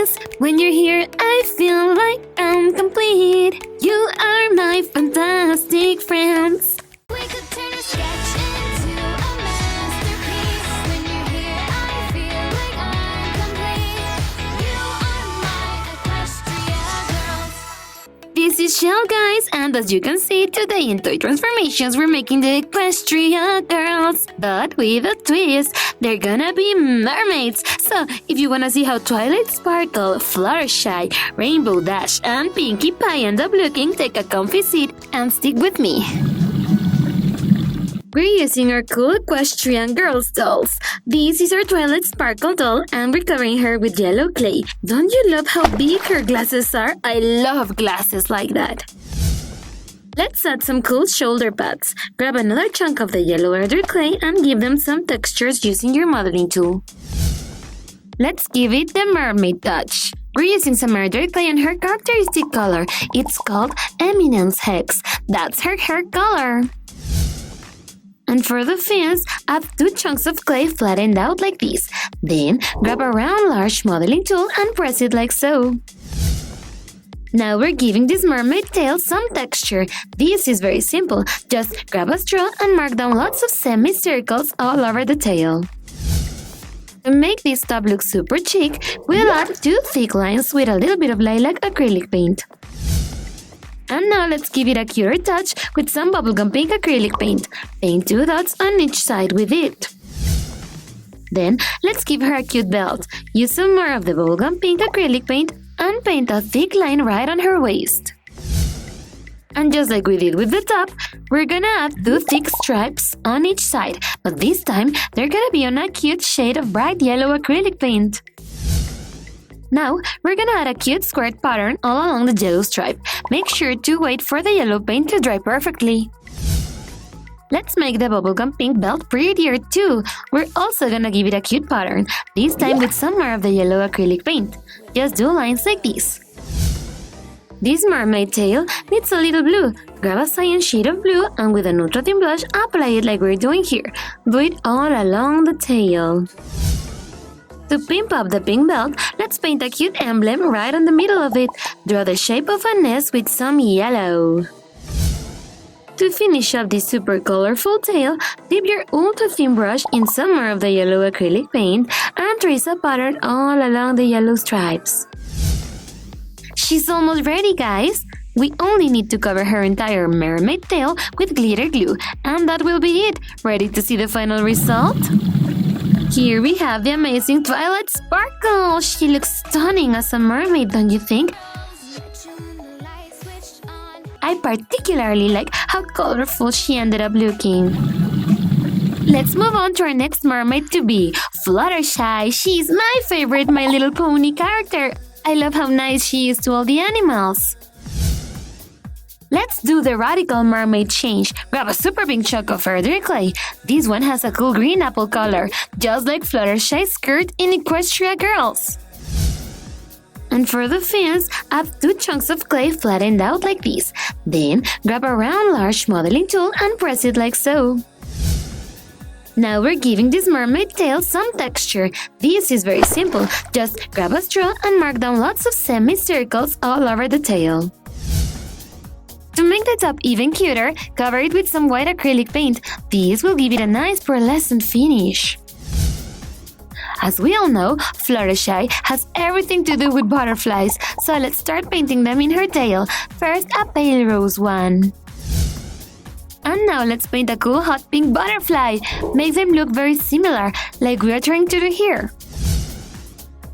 twist. When you're here, I feel like I'm complete. You are my fantastic friends. We could turn a sketch into a masterpiece. When you're here, I feel like I'm complete. You are my Equestria Girls. This is Chelle, guys, and as you can see, today in Toy Transformations, we're making the Equestria Girls, but with a twist. They're gonna be mermaids. So, if you wanna see how Twilight Sparkle, Fluttershy, Rainbow Dash, and Pinkie Pie end up looking, take a comfy seat and stick with me. We're using our cool Equestrian Girls dolls. This is our Twilight Sparkle doll, and we're covering her with yellow clay. Don't you love how big her glasses are? I love glasses like that. Let's add some cool shoulder pads. Grab another chunk of the yellow glitter clay and give them some textures using your modeling tool. Let's give it the mermaid touch. We're using some glitter clay in her characteristic color. It's called Eminence Hex. That's her hair color. And for the fins, add 2 chunks of clay flattened out like this. Then, grab a round large modeling tool and press it like so. Now we're giving this mermaid tail some texture. This is very simple. Just grab a straw and mark down lots of semicircles all over the tail. To make this top look super chic, we'll add 2 thick lines with a little bit of lilac acrylic paint. And now let's give it a cuter touch with some bubblegum pink acrylic paint. Paint 2 dots on each side with it. Then, let's give her a cute belt. Use some more of the bubblegum pink acrylic paint and paint a thick line right on her waist. And just like we did with the top, we're gonna add 2 thick stripes on each side, but this time they're gonna be on a cute shade of bright yellow acrylic paint. Now, we're gonna add a cute squared pattern all along the yellow stripe. Make sure to wait for the yellow paint to dry perfectly. Let's make the bubblegum pink belt prettier too. We're also gonna give it a cute pattern, this time with some more of the yellow acrylic paint. Just do lines like this. This mermaid tail needs a little blue. Grab a cyan shade of blue and with a neutral tint blush, apply it like we're doing here. Do it all along the tail. To pimp up the pink belt, let's paint a cute emblem right on the middle of it. Draw the shape of a nest with some yellow. To finish up this super colorful tail, dip your ultra thin brush in some more of the yellow acrylic paint and trace a pattern all along the yellow stripes. She's almost ready, guys! We only need to cover her entire mermaid tail with glitter glue, and that will be it. Ready to see the final result? Here we have the amazing Twilight Sparkle! She looks stunning as a mermaid, don't you think? I particularly like how colorful she ended up looking. Let's move on to our next mermaid to be Fluttershy. She's my favorite My Little Pony character. I love how nice she is to all the animals. Let's do the radical mermaid change. Grab a super pink chunk of glitter clay. This one has a cool green apple color, just like Fluttershy's skirt in Equestria Girls. And for the fins, add 2 chunks of clay flattened out like this. Then, grab a round large modeling tool and press it like so. Now we're giving this mermaid tail some texture. This is very simple. Just grab a straw and mark down lots of semicircles all over the tail. To make the top even cuter, cover it with some white acrylic paint. This will give it a nice pearlescent finish. As we all know, Fluttershy has everything to do with butterflies, so let's start painting them in her tail. First, a pale rose one. And now let's paint a cool hot pink butterfly. Make them look very similar, like we are trying to do here.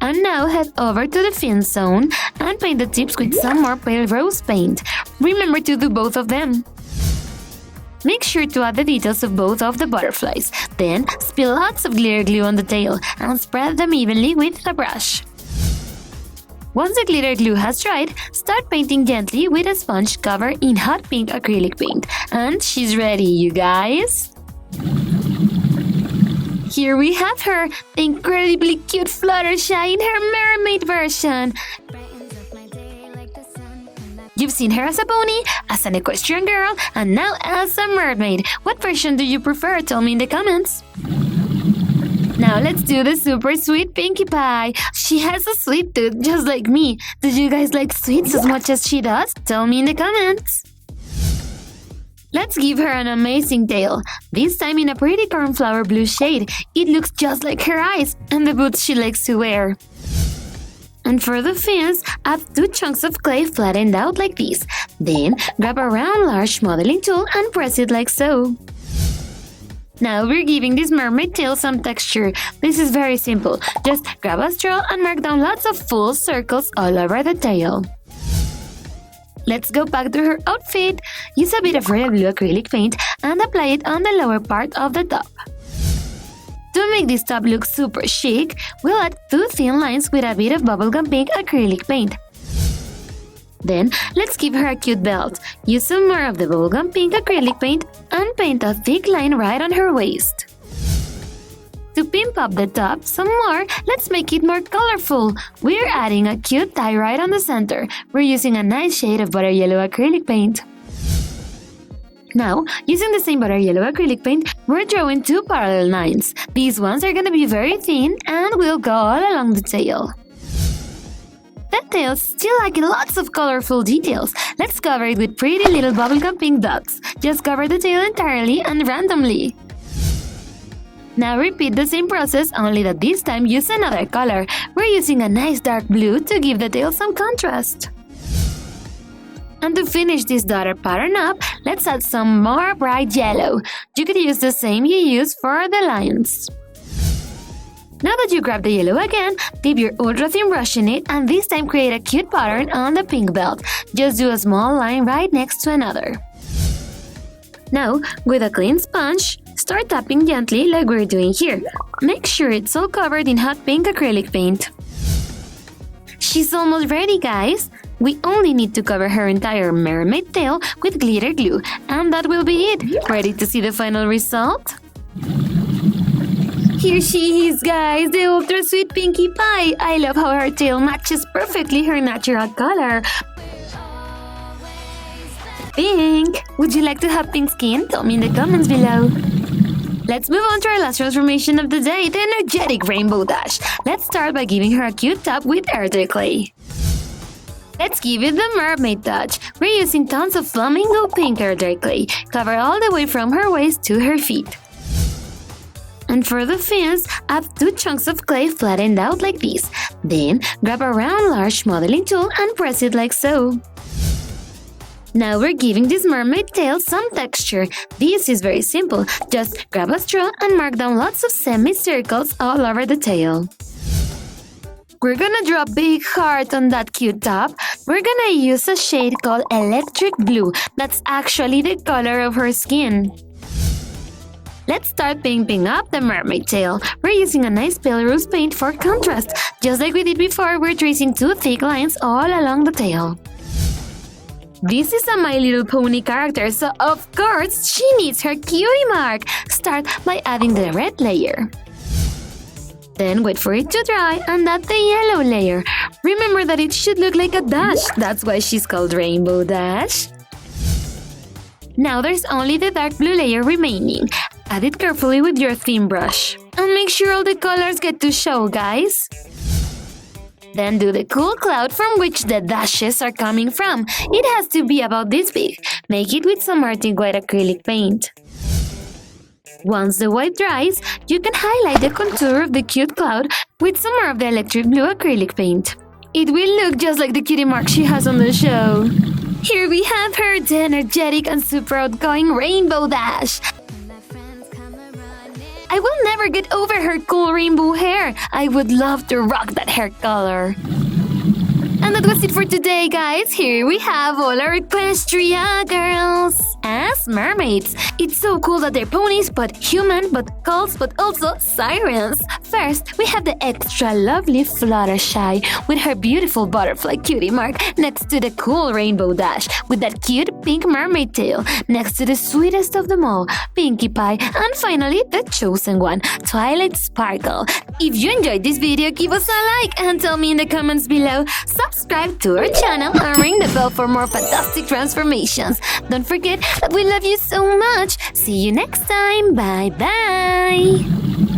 And now head over to the fin zone and paint the tips with some more pale rose paint. Remember to do both of them. Make sure to add the details of both of the butterflies. Then, spill lots of glitter glue on the tail and spread them evenly with a brush. Once the glitter glue has dried, start painting gently with a sponge covered in hot pink acrylic paint. And she's ready, you guys! Here we have her, the incredibly cute Fluttershy in her mermaid version. You've seen her as a pony, as an equestrian girl, and now as a mermaid. What version do you prefer? Tell me in the comments. Now let's do the super sweet Pinkie Pie. She has a sweet tooth just like me. Do you guys like sweets as much as she does? Tell me in the comments. Let's give her an amazing tail, this time in a pretty cornflower blue shade. It looks just like her eyes and the boots she likes to wear. And for the fins, add 2 chunks of clay flattened out like this. Then, grab a round large modeling tool and press it like so. Now we're giving this mermaid tail some texture. This is very simple. Just grab a straw and mark down lots of full circles all over the tail. Let's go back to her outfit. Use a bit of red blue acrylic paint and apply it on the lower part of the top. To make this top look super chic, we'll add 2 thin lines with a bit of bubblegum pink acrylic paint. Then, let's give her a cute belt. Use some more of the bubblegum pink acrylic paint and paint a thick line right on her waist. To pimp up the top some more, let's make it more colorful. We're adding a cute tie right on the center. We're using a nice shade of butter yellow acrylic paint. Now, using the same butter yellow acrylic paint, we're drawing 2 parallel lines. These ones are gonna be very thin and will go all along the tail. That tail's still lacking lots of colorful details. Let's cover it with pretty little bubblegum pink dots. Just cover the tail entirely and randomly. Now repeat the same process, only that this time use another color. We're using a nice dark blue to give the tail some contrast. And to finish this dotted pattern up, let's add some more bright yellow. You could use the same you use for the lines. Now that you grab the yellow again, dip your ultra thin brush in it and this time create a cute pattern on the pink belt. Just do a small line right next to another. Now, with a clean sponge, start tapping gently like we're doing here. Make sure it's all covered in hot pink acrylic paint. She's almost ready, guys! We only need to cover her entire mermaid tail with glitter glue, and that will be it. Ready to see the final result? Here she is, guys, the ultra sweet Pinkie Pie. I love how her tail matches perfectly her natural color. Pink! Would you like to have pink skin? Tell me in the comments below. Let's move on to our last transformation of the day, the energetic Rainbow Dash. Let's start by giving her a cute top with airdry clay. Let's give it the mermaid touch. We're using tons of flamingo pink airdry clay, cover all the way from her waist to her feet. And for the fins, add 2 chunks of clay flattened out like this. Then, grab a round large modeling tool and press it like so. Now we're giving this mermaid tail some texture. This is very simple. Just grab a straw and mark down lots of semicircles all over the tail. We're gonna draw a big heart on that cute top. We're gonna use a shade called Electric Blue. That's actually the color of her skin. Let's start painting up the mermaid tail. We're using a nice pale rose paint for contrast. Just like we did before, we're tracing 2 thick lines all along the tail. This is a My Little Pony character, so of course she needs her cutie mark. Start by adding the red layer. Then wait for it to dry and add the yellow layer. Remember that it should look like a dash. That's why she's called Rainbow Dash. Now there's only the dark blue layer remaining. Add it carefully with your thin brush. And make sure all the colors get to show, guys. Then do the cool cloud from which the dashes are coming from. It has to be about this big. Make it with some Arctic white acrylic paint. Once the white dries, you can highlight the contour of the cute cloud with some more of the electric blue acrylic paint. It will look just like the cutie mark she has on the show. Here we have her, the energetic and super outgoing Rainbow Dash. I will never get over her cool rainbow hair. I would love to rock that hair color. And that was it for today, guys. Here we have all our Equestria Girls as mermaids. It's so cool that they're ponies, but human, but cults, but also sirens. First, we have the extra lovely Fluttershy with her beautiful butterfly cutie mark next to the cool Rainbow Dash with that cute pink mermaid tail next to the sweetest of them all, Pinkie Pie, and finally, the chosen one, Twilight Sparkle. If you enjoyed this video, give us a like and tell me in the comments below. Subscribe to our channel and ring the bell for more fantastic transformations. Don't forget that we love you so much. See you next time. Bye bye.